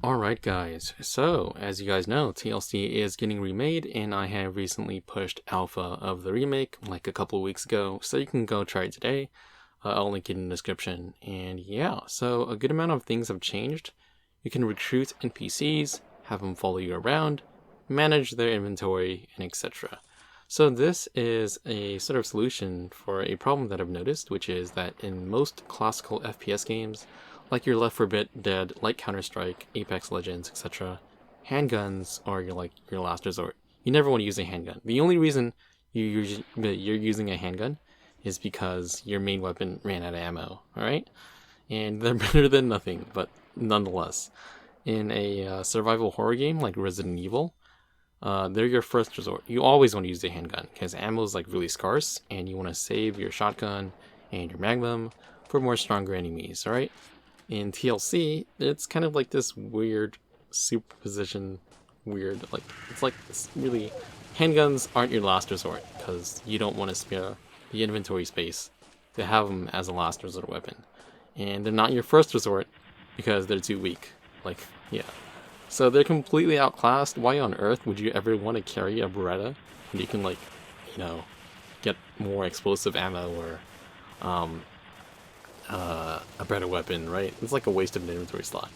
Alright guys, so as you guys know, TLC is getting remade and I have recently pushed alpha of the remake like a couple of weeks ago, so you can go try it today. I'll link it in the description. And yeah, so a good amount of things have changed. You can recruit NPCs, have them follow you around, manage their inventory, and etc. So this is a sort of solution for a problem that I've noticed, which is that in most classical FPS games, like your Left 4 Dead, like Counter-Strike, Apex Legends, etc., handguns are your last resort. You never want to use a handgun. The only reason you're using a handgun is because your main weapon ran out of ammo, alright? And they're better than nothing, but nonetheless. In a survival horror game like Resident Evil, they're your first resort. You always want to use a handgun, because ammo is really scarce, and you want to save your shotgun and your magnum for more stronger enemies, alright? In TLC, it's kind of like this weird superposition, it's really, handguns aren't your last resort, because you don't want to spare the inventory space to have them as a last resort weapon. And they're not your first resort, because they're too weak. Yeah. So they're completely outclassed. Why on earth would you ever want to carry a Beretta when you can, get more explosive ammo or, a better weapon, right? It's like a waste of an inventory slot.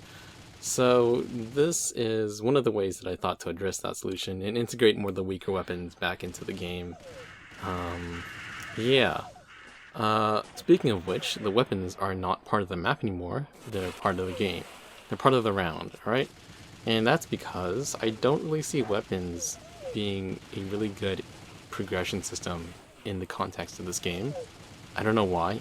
So this is one of the ways that I thought to address that solution and integrate more of the weaker weapons back into the game. Yeah. Speaking of which, the weapons are not part of the map anymore. They're part of the game. They're part of the round, alright? And that's because I don't really see weapons being a really good progression system in the context of this game. I don't know why.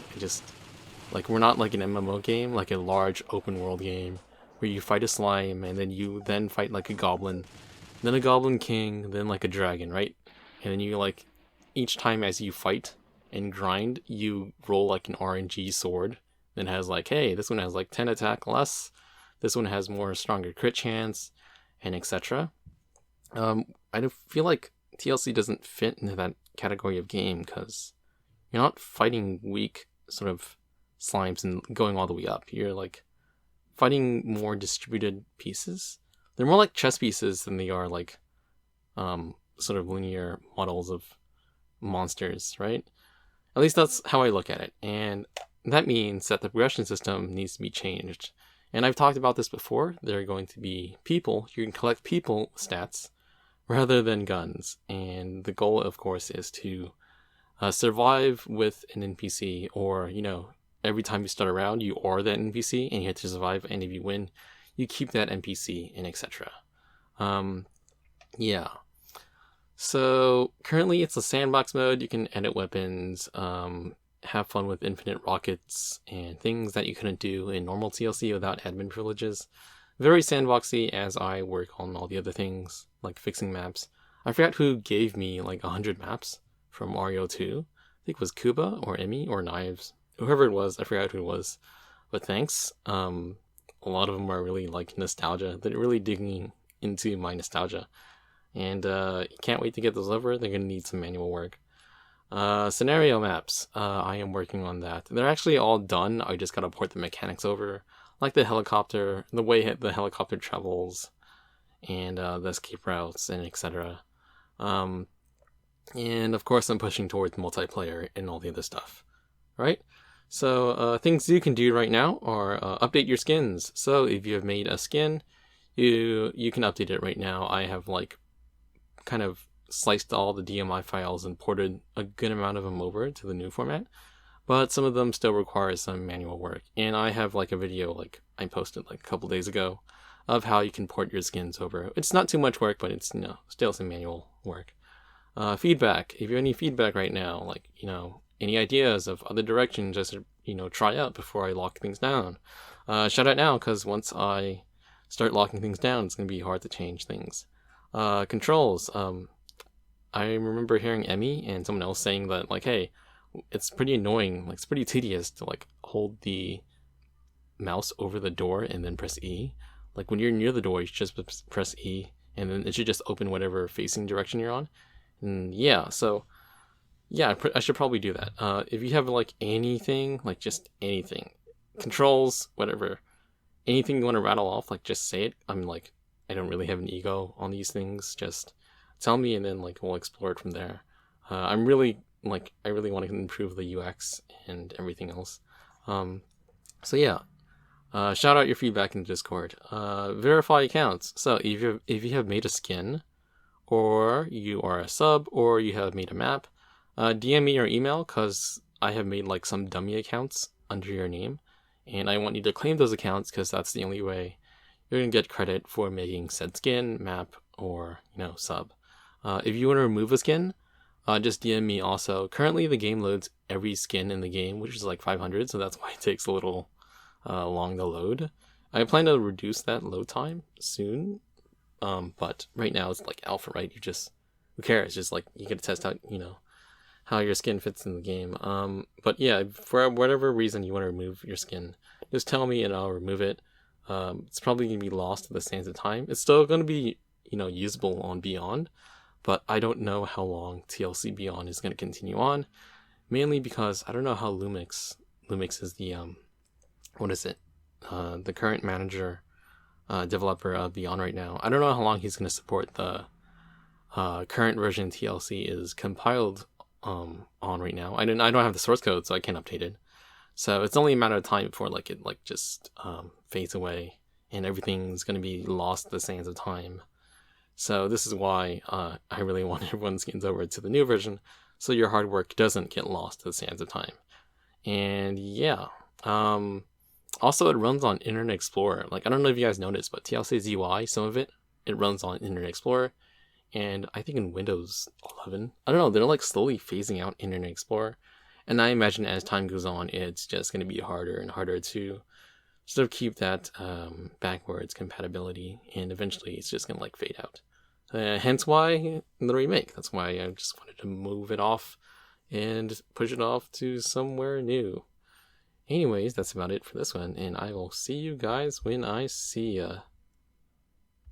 We're not like an MMO game, like a large open world game where you fight a slime and then you fight like a goblin, then a goblin king, then like a dragon, right? And then you each time as you fight and grind, you roll like an RNG sword that has hey, this one has 10 attack less, this one has more stronger crit chance, and etc. I don't feel like TLC doesn't fit into that category of game because you're not fighting weak sort of slimes and going all the way up. You're fighting more distributed pieces. They're more like chess pieces than they are sort of linear models of monsters, right? At least that's how I look at it. And that means that the progression system needs to be changed. And I've talked about this before. There are going to be people. You can collect people stats rather than guns. And the goal, of course, is to survive with an NPC, or, every time you start a round, you are that NPC and you have to survive. And if you win, you keep that NPC and etc. Yeah. So currently it's a sandbox mode. You can edit weapons, have fun with infinite rockets and things that you couldn't do in normal TLC without admin privileges. Very sandboxy as I work on all the other things, like fixing maps. I forgot who gave me 100 maps from Mario 2. I think it was Kuba or Emmy or Knives. Whoever it was, I forgot who it was. But thanks. A lot of them are really nostalgia. They're really digging into my nostalgia. And can't wait to get those over. They're going to need some manual work. Scenario maps. I am working on that. They're actually all done. I just got to port the mechanics over. Like the helicopter, the way the helicopter travels, and the escape routes, and etc. And of course I'm pushing towards multiplayer and all the other stuff. Right? So things you can do right now are update your skins. So if you have made a skin, you can update it right now. I have kind of sliced all the DMI files and ported a good amount of them over to the new format, but some of them still require some manual work. And I have a video I posted a couple days ago of how you can port your skins over. It's not too much work, but it's still some manual work. Feedback. If you have any feedback right now, any ideas of other directions I should try out before I lock things down, shout out now, because once I start locking things down, it's going to be hard to change things. Controls. I remember hearing Emmy and someone else saying that hey, it's pretty annoying, it's pretty tedious to hold the mouse over the door and then press E. When you're near the door, you should just press E and then it should just open whatever facing direction you're on. And yeah, so yeah, I should probably do that. If you have anything, just anything, controls, whatever, anything you want to rattle off, like just say it. I'm like, I don't really have an ego on these things. Just tell me, and then like we'll explore it from there. I'm really like, I really want to improve the UX and everything else. So yeah, shout out your feedback in the Discord. Verify accounts. So if you have made a skin, or you are a sub, or you have made a map, DM me your email, because I have made like some dummy accounts under your name, and I want you to claim those accounts, because that's the only way you're gonna get credit for making said skin, map, or sub. If you want to remove a skin, just DM me also. Currently the game loads every skin in the game, which is like 500, so that's why it takes a little long to load. I plan to reduce that load time soon, but right now it's like alpha, right? Who cares? Just like, you get to test out, how your skin fits in the game. But yeah, for whatever reason you want to remove your skin, just tell me and I'll remove it. It's probably gonna be lost to the sands of time. It's still gonna be, usable on Beyond, but I don't know how long TLC Beyond is gonna continue on. Mainly because I don't know how Lumix is the the current manager, developer of Beyond right now. I don't know how long he's gonna support the current version TLC is compiled on right now. I don't have the source code, so I can't update it. So it's only a matter of time before it just fades away and everything's gonna be lost to the sands of time. So this is why I really want everyone's skins over to the new version, so your hard work doesn't get lost to the sands of time. And yeah, also it runs on Internet Explorer. Like, I don't know if you guys noticed, but TLC's UI, some of it runs on Internet Explorer, and I think in Windows 11, I don't know, they're like slowly phasing out Internet Explorer, and I imagine as time goes on, it's just going to be harder and harder to sort of keep that backwards compatibility, and eventually it's just going to like fade out. Hence why the remake. That's why I just wanted to move it off and push it off to somewhere new. Anyways, that's about it for this one, and I will see you guys when I see ya.